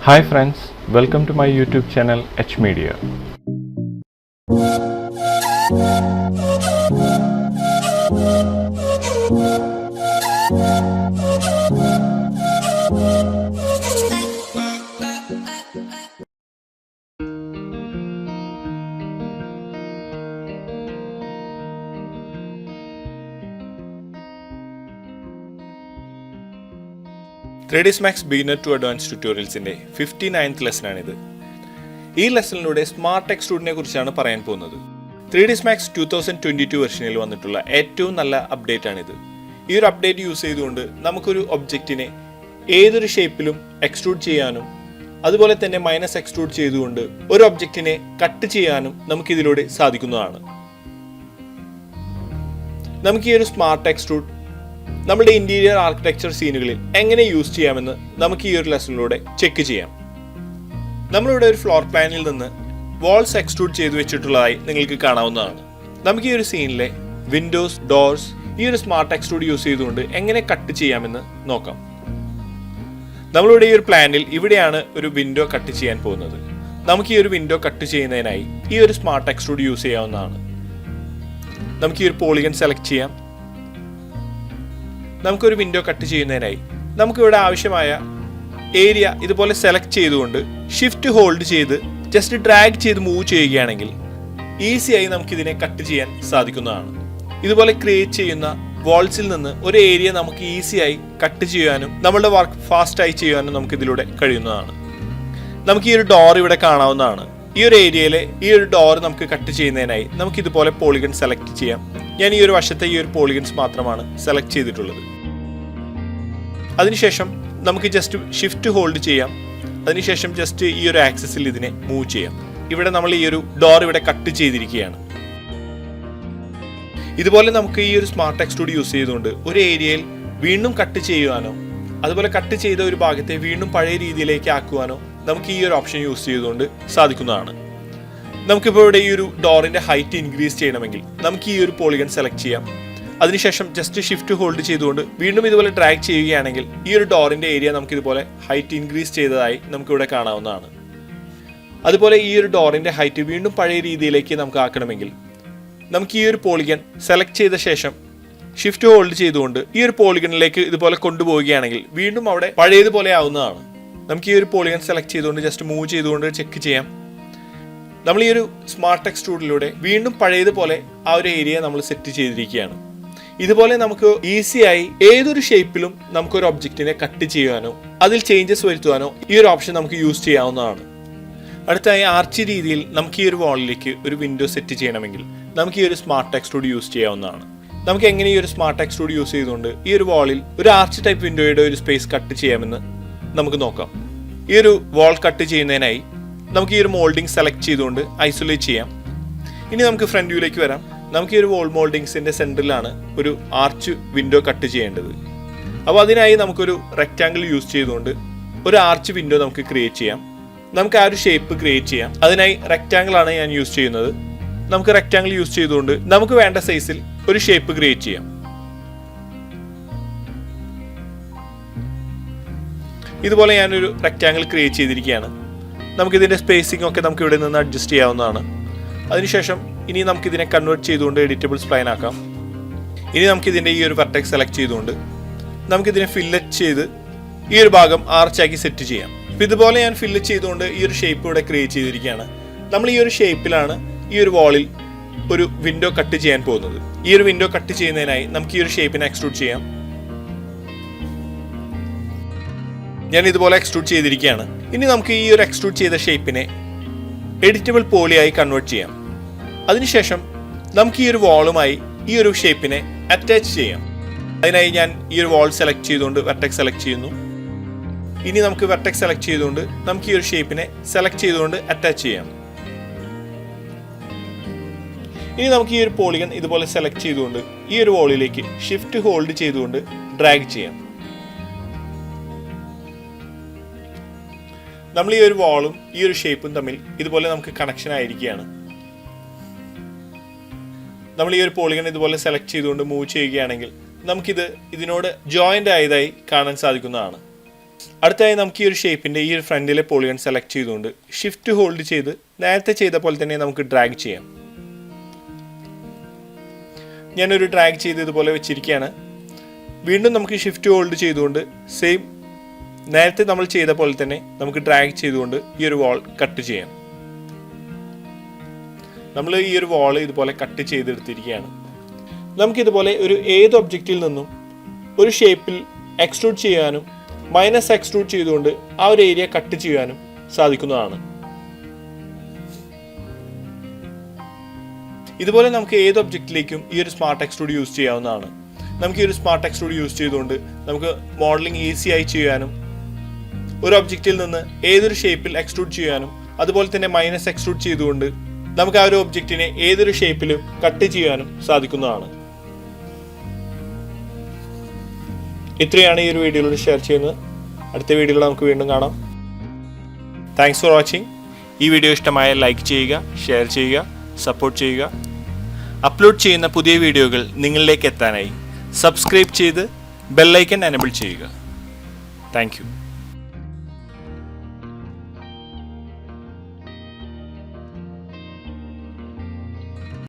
Hi friends, welcome to my YouTube channel H Media. Max Beginner to Advanced Tutorials in 59th lesson ആണിത്. ഈ ലെസണിലൂടെ smart എക്സ്ട്രൂഡിനെ കുറിച്ചാണ് പറയാൻ പോകുന്നത്. 3ds Max 2022 വെർഷനിൽ വന്നിട്ടുള്ള ഏറ്റവും നല്ല അപ്ഡേറ്റ് ആണിത്. ഈ ഒരു അപ്ഡേറ്റ് യൂസ് ചെയ്തുകൊണ്ട് നമുക്കൊരു ഒബ്ജക്റ്റിനെ ഏതൊരു ഷേപ്പിലും എക്സ്ട്രൂഡ് ചെയ്യാനും അതുപോലെ തന്നെ മൈനസ് എക്സ്ട്രൂഡ് ചെയ്തുകൊണ്ട് ഒരു ഒബ്ജക്റ്റിനെ കട്ട് ചെയ്യാനും നമുക്കിതിലൂടെ സാധിക്കുന്നതാണ്. നമുക്ക് ഈ ഒരു സ്മാർട്ട് എക്സ്ട്രൂഡ് നമ്മുടെ ഇന്റീരിയർ ആർക്കിടെക്ചർ സീനുകളിൽ എങ്ങനെ യൂസ് ചെയ്യാമെന്ന് നമുക്ക് ഈ ഒരു ലെസണിലൂടെ ചെക്ക് ചെയ്യാം. നമ്മളിവിടെ ഒരു ഫ്ലോർ പ്ലാനിൽ നിന്ന് വാൾസ് എക്സ്ട്രൂഡ് ചെയ്തു വെച്ചിട്ടുള്ളതായി നിങ്ങൾക്ക് കാണാവുന്നതാണ്. നമുക്ക് ഈ ഒരു സീനിലെ വിൻഡോസ്, ഡോർസ് ഈ ഒരു സ്മാർട്ട് എക്സ്ട്രൂഡ് യൂസ് ചെയ്തുകൊണ്ട് എങ്ങനെ കട്ട് ചെയ്യാമെന്ന് നോക്കാം. നമ്മളിവിടെ ഈ ഒരു പ്ലാനിൽ ഇവിടെയാണ് ഒരു വിൻഡോ കട്ട് ചെയ്യാൻ പോകുന്നത്. നമുക്ക് ഈ ഒരു വിൻഡോ കട്ട് ചെയ്യുന്നതിനായി ഈ ഒരു സ്മാർട്ട് എക്സ്ട്രൂഡ് യൂസ് ചെയ്യാവുന്നതാണ്. നമുക്ക് ഈ ഒരു പോളിഗൺ സെലക്ട് ചെയ്യാം. നമുക്കൊരു വിൻഡോ കട്ട് ചെയ്യുന്നതിനായി നമുക്കിവിടെ ആവശ്യമായ ഏരിയ ഇതുപോലെ സെലക്ട് ചെയ്തുകൊണ്ട് ഷിഫ്റ്റ് ഹോൾഡ് ചെയ്ത് ജസ്റ്റ് ഡ്രാഗ് ചെയ്ത് മൂവ് ചെയ്യുകയാണെങ്കിൽ ഈസിയായി നമുക്കിതിനെ കട്ട് ചെയ്യാൻ സാധിക്കുന്നതാണ്. ഇതുപോലെ ക്രിയേറ്റ് ചെയ്യുന്ന വാൾസിൽ നിന്ന് ഒരു ഏരിയ നമുക്ക് ഈസിയായി കട്ട് ചെയ്യാനും നമ്മളുടെ വർക്ക് ഫാസ്റ്റായി ചെയ്യാനും നമുക്കിതിലൂടെ കഴിയുന്നതാണ്. നമുക്ക് ഈ ഒരു ഡോർ ഇവിടെ കാണാവുന്നതാണ്. ഈ ഒരു ഏരിയയിലെ ഈ ഒരു ഡോർ നമുക്ക് കട്ട് ചെയ്യുന്നതിനായി നമുക്ക് ഇതുപോലെ പോളിഗൺ സെലക്ട് ചെയ്യാം. ഞാൻ ഈ ഒരു വശത്തെ ഈ ഒരു പോളിഗൺസ് മാത്രമാണ് സെലക്ട് ചെയ്തിട്ടുള്ളത്. അതിനുശേഷം നമുക്ക് ജസ്റ്റ് ഷിഫ്റ്റ് ഹോൾഡ് ചെയ്യാം. അതിനുശേഷം ജസ്റ്റ് ഈ ഒരു ആക്സിസിൽ ഇതിനെ മൂവ് ചെയ്യാം. ഇവിടെ നമ്മൾ ഈ ഒരു ഡോർ ഇവിടെ കട്ട് ചെയ്തിരിക്കുകയാണ്. ഇതുപോലെ നമുക്ക് ഈ ഒരു സ്മാർട്ട് എക്സ്ട്രൂഡ് യൂസ് ചെയ്തുകൊണ്ട് ഒരു ഏരിയയിൽ വീണ്ടും കട്ട് ചെയ്യുവാനോ അതുപോലെ കട്ട് ചെയ്ത ഒരു ഭാഗത്തെ വീണ്ടും പഴയ രീതിയിലേക്ക് ആക്കുവാനോ നമുക്ക് ഈ ഒരു ഓപ്ഷൻ യൂസ് ചെയ്തുകൊണ്ട് സാധിക്കുന്നതാണ്. നമുക്കിപ്പോൾ ഇവിടെ ഈ ഒരു ഡോറിന്റെ ഹൈറ്റ് ഇൻക്രീസ് ചെയ്യണമെങ്കിൽ നമുക്ക് ഈ ഒരു പോളിഗൺ സെലക്ട് ചെയ്യാം. അതിനുശേഷം ജസ്റ്റ് ഷിഫ്റ്റ് ഹോൾഡ് ചെയ്തുകൊണ്ട് വീണ്ടും ഇതുപോലെ ഡ്രാഗ് ചെയ്യുകയാണെങ്കിൽ ഈ ഒരു ഡോറിന്റെ ഏരിയ നമുക്ക് ഇതുപോലെ ഹൈറ്റ് ഇൻക്രീസ് ചെയ്തതായി നമുക്കിവിടെ കാണാവുന്നതാണ്. അതുപോലെ ഈ ഒരു ഡോറിന്റെ ഹൈറ്റ് വീണ്ടും പഴയ രീതിയിലേക്ക് നമുക്ക് ആക്കണമെങ്കിൽ നമുക്ക് ഈ ഒരു പോളിഗൺ സെലക്ട് ചെയ്ത ശേഷം ഷിഫ്റ്റ് ഹോൾഡ് ചെയ്തുകൊണ്ട് ഈ ഒരു പോളിഗണിലേക്ക് ഇതുപോലെ കൊണ്ടുപോവുകയാണെങ്കിൽ വീണ്ടും അവിടെ പഴയതുപോലെ ആവുന്നതാണ്. നമുക്ക് ഈ ഒരു പോളിഗൺ സെലക്ട് ചെയ്തുകൊണ്ട് ജസ്റ്റ് മൂവ് ചെയ്തുകൊണ്ട് ചെക്ക് ചെയ്യാം. നമ്മൾ ഈ ഒരു സ്മാർട്ട് എക്സ്ട്രൂഡിലൂടെ വീണ്ടും പഴയതുപോലെ ആ ഒരു ഏരിയ നമ്മൾ സെറ്റ് ചെയ്തിരിക്കുകയാണ്. ഇതുപോലെ നമുക്ക് ഈസിയായി ഏതൊരു ഷേപ്പിലും നമുക്കൊരു ഒബ്ജക്റ്റിനെ കട്ട് ചെയ്യാനോ അതിൽ ചേഞ്ചസ് വരുത്തുവാനോ ഈ ഒരു ഓപ്ഷൻ നമുക്ക് യൂസ് ചെയ്യാവുന്നതാണ്. അടുത്തായി ആർച്ച് രീതിയിൽ നമുക്ക് ഈ ഒരു വാളിലേക്ക് ഒരു വിൻഡോ സെറ്റ് ചെയ്യണമെങ്കിൽ നമുക്ക് ഈ ഒരു സ്മാർട്ട് എക്സ്ട്രൂഡ് യൂസ് ചെയ്യാവുന്നതാണ്. നമുക്ക് എങ്ങനെ ഈ ഒരു സ്മാർട്ട് എക്സ്ട്രൂഡ് യൂസ് ചെയ്തുകൊണ്ട് ഈ ഒരു വാളിൽ ഒരു ആർച്ച് ടൈപ്പ് വിൻഡോയുടെ ഒരു സ്പേസ് കട്ട് ചെയ്യാമെന്ന് നമുക്ക് നോക്കാം. ഈ ഒരു വാൾ കട്ട് ചെയ്യുന്നതിനായി നമുക്ക് ഈ ഒരു മോൾഡിംഗ് സെലക്ട് ചെയ്തുകൊണ്ട് ഐസൊലേറ്റ് ചെയ്യാം. ഇനി നമുക്ക് ഫ്രണ്ട് വ്യൂയിലേക്ക് വരാം. നമുക്ക് ഈ ഒരു വോൾ മോൾഡിങ്സിന്റെ സെന്ററിലാണ് ഒരു ആർച്ച് വിൻഡോ കട്ട് ചെയ്യേണ്ടത്. അപ്പോൾ അതിനായി നമുക്കൊരു റെക്റ്റാങ്കിൾ യൂസ് ചെയ്തുകൊണ്ട് ഒരു ആർച്ച് വിൻഡോ നമുക്ക് ക്രിയേറ്റ് ചെയ്യാം. നമുക്ക് ആ ഒരു ഷേപ്പ് ക്രിയേറ്റ് ചെയ്യാം. അതിനായി റെക്റ്റാങ്കിൾ ആണ് ഞാൻ യൂസ് ചെയ്യുന്നത്. നമുക്ക് റെക്റ്റാങ്കിൾ യൂസ് ചെയ്തുകൊണ്ട് നമുക്ക് വേണ്ട സൈസിൽ ഒരു ഷേപ്പ് ക്രിയേറ്റ് ചെയ്യാം. ഇതുപോലെ ഞാനൊരു റെക്റ്റാങ്കിൾ ക്രിയേറ്റ് ചെയ്തിരിക്കുകയാണ്. നമുക്കിതിൻ്റെ സ്പേസിംഗ് ഒക്കെ നമുക്ക് ഇവിടെ നിന്ന് അഡ്ജസ്റ്റ് ചെയ്യാവുന്നതാണ്. അതിനുശേഷം ഇനി നമുക്കിതിനെ കൺവേർട്ട് ചെയ്തുകൊണ്ട് എഡിറ്റബിൾ സ്പ്ലൈൻ ആക്കാം. ഇനി നമുക്കിതിൻ്റെ ഈ ഒരു വെർട്ടെക്സ് സെലക്ട് ചെയ്തുകൊണ്ട് നമുക്കിതിനെ ഫില്ലറ്റ് ചെയ്ത് ഈ ഒരു ഭാഗം ആർച്ചാക്കി സെറ്റ് ചെയ്യാം. അപ്പോൾ ഇതുപോലെ ഞാൻ ഫില്ലറ്റ് ചെയ്തുകൊണ്ട് ഈ ഒരു ഷേപ്പ് ഇവിടെ ക്രിയേറ്റ് ചെയ്തിരിക്കുകയാണ്. നമ്മൾ ഈ ഒരു ഷേപ്പിലാണ് ഈ ഒരു വാളിൽ ഒരു വിൻഡോ കട്ട് ചെയ്യാൻ പോകുന്നത്. ഈ ഒരു വിൻഡോ കട്ട് ചെയ്യുന്നതിനായി നമുക്ക് ഈ ഒരു ഷേപ്പിനെ എക്സ്ട്രൂഡ് ചെയ്യാം. ഞാൻ ഇതുപോലെ എക്സ്ട്രൂഡ് ചെയ്തിരിക്കുകയാണ്. ഇനി നമുക്ക് ഈ ഒരു എക്സ്ട്രൂഡ് ചെയ്ത ഷേപ്പിനെ എഡിറ്റബിൾ പോളിയായി കൺവേർട്ട് ചെയ്യാം. അതിനുശേഷം നമുക്ക് ഈ ഒരു വാളുമായി ഈ ഒരു ഷേപ്പിനെ അറ്റാച്ച് ചെയ്യാം. അതിനായി ഞാൻ ഈ ഒരു വാൾ സെലക്ട് ചെയ്തുകൊണ്ട് വെർട്ടെക്സ് സെലക്ട് ചെയ്യുന്നു. ഇനി നമുക്ക് വെർട്ടെക്സ് സെലക്ട് ചെയ്തുകൊണ്ട് നമുക്ക് ഈ ഒരു ഷേപ്പിനെ സെലക്ട് ചെയ്തുകൊണ്ട് അറ്റാച്ച് ചെയ്യാം. ഇനി നമുക്ക് ഈ ഒരു പോളിഗൺ ഇതുപോലെ സെലക്ട് ചെയ്തുകൊണ്ട് ഈ ഒരു വാളിലേക്ക് ഷിഫ്റ്റ് ഹോൾഡ് ചെയ്തുകൊണ്ട് ഡ്രാഗ് ചെയ്യാം. നമ്മൾ ഈ ഒരു വാളും ഈ ഒരു ഷേപ്പും തമ്മിൽ ഇതുപോലെ നമുക്ക് കണക്ഷൻ ആയിരിക്കുകയാണ്. നമ്മൾ ഈ ഒരു പോളിഗൺ ഇതുപോലെ സെലക്ട് ചെയ്തുകൊണ്ട് മൂവ് ചെയ്യുകയാണെങ്കിൽ നമുക്കിത് ഇതിനോട് ജോയിന്റ് ആയതായി കാണാൻ സാധിക്കുന്നതാണ്. അടുത്തായി നമുക്ക് ഈ ഒരു ഷേപ്പിൻ്റെ ഈ ഒരു ഫ്രണ്ടിലെ പോളിഗൺ സെലക്ട് ചെയ്തുകൊണ്ട് ഷിഫ്റ്റ് ഹോൾഡ് ചെയ്ത് നേരത്തെ ചെയ്ത പോലെ തന്നെ നമുക്ക് ഡ്രാഗ് ചെയ്യാം. ഞാനൊരു ഡ്രാഗ് ചെയ്ത് ഇതുപോലെ വെച്ചിരിക്കുകയാണ്. വീണ്ടും നമുക്ക് ഷിഫ്റ്റ് ഹോൾഡ് ചെയ്തുകൊണ്ട് സെയിം നേരത്തെ നമ്മൾ ചെയ്ത പോലെ തന്നെ നമുക്ക് ഡ്രാഗ് ചെയ്തുകൊണ്ട് ഈ ഒരു വാൾ കട്ട് ചെയ്യാം. നമ്മൾ ഈ ഒരു വാൾ ഇതുപോലെ കട്ട് ചെയ്തെടുത്തിരിക്കുകയാണ്. നമുക്കിതുപോലെ ഒരു ഏത് ഒബ്ജക്റ്റിൽ നിന്നും ഒരു ഷേപ്പിൽ എക്സ്ട്രൂഡ് ചെയ്യാനും മൈനസ് എക്സ്ട്രൂഡ് ചെയ്തുകൊണ്ട് ആ ഒരു ഏരിയ കട്ട് ചെയ്യാനും സാധിക്കുന്നതാണ്. ഇതുപോലെ നമുക്ക് ഏത് ഒബ്ജക്റ്റിലേക്കും ഈ ഒരു സ്മാർട്ട് എക്സ്ട്രൂഡ് യൂസ് ചെയ്യാവുന്നതാണ്. നമുക്ക് ഈ ഒരു സ്മാർട്ട് എക്സ്ട്രൂഡ് യൂസ് ചെയ്തുകൊണ്ട് നമുക്ക് മോഡലിംഗ് ഈസി ആയി ചെയ്യാനും ഒരു ഒബ്ജക്റ്റിൽ നിന്ന് ഏതൊരു ഷേപ്പിൽ എക്സ്ട്രൂഡ് ചെയ്യാനും അതുപോലെ തന്നെ മൈനസ് എക്സ്ട്രൂഡ് ചെയ്തുകൊണ്ട് നമുക്ക് ആ ഒരു ഒബ്ജക്റ്റിനെ ഏതൊരു ഷേപ്പിലും കട്ട് ചെയ്യാനും സാധിക്കുന്നതാണ്. ഇത്രയാണ് ഈ ഒരു വീഡിയോയിലൂടെ ഷെയർ ചെയ്യുന്നത്. അടുത്ത വീഡിയോയിൽ നമുക്ക് വീണ്ടും കാണാം. Thanks for watching. ഈ വീഡിയോ ഇഷ്ടമായ ലൈക്ക് ചെയ്യുക, ഷെയർ ചെയ്യുക, സപ്പോർട്ട് ചെയ്യുക. അപ്ലോഡ് ചെയ്യുന്ന പുതിയ വീഡിയോകൾ നിങ്ങളിലേക്ക് എത്താനായി സബ്സ്ക്രൈബ് ചെയ്ത് ബെൽ ഐക്കൺ എനേബിൾ ചെയ്യുക. Thank you.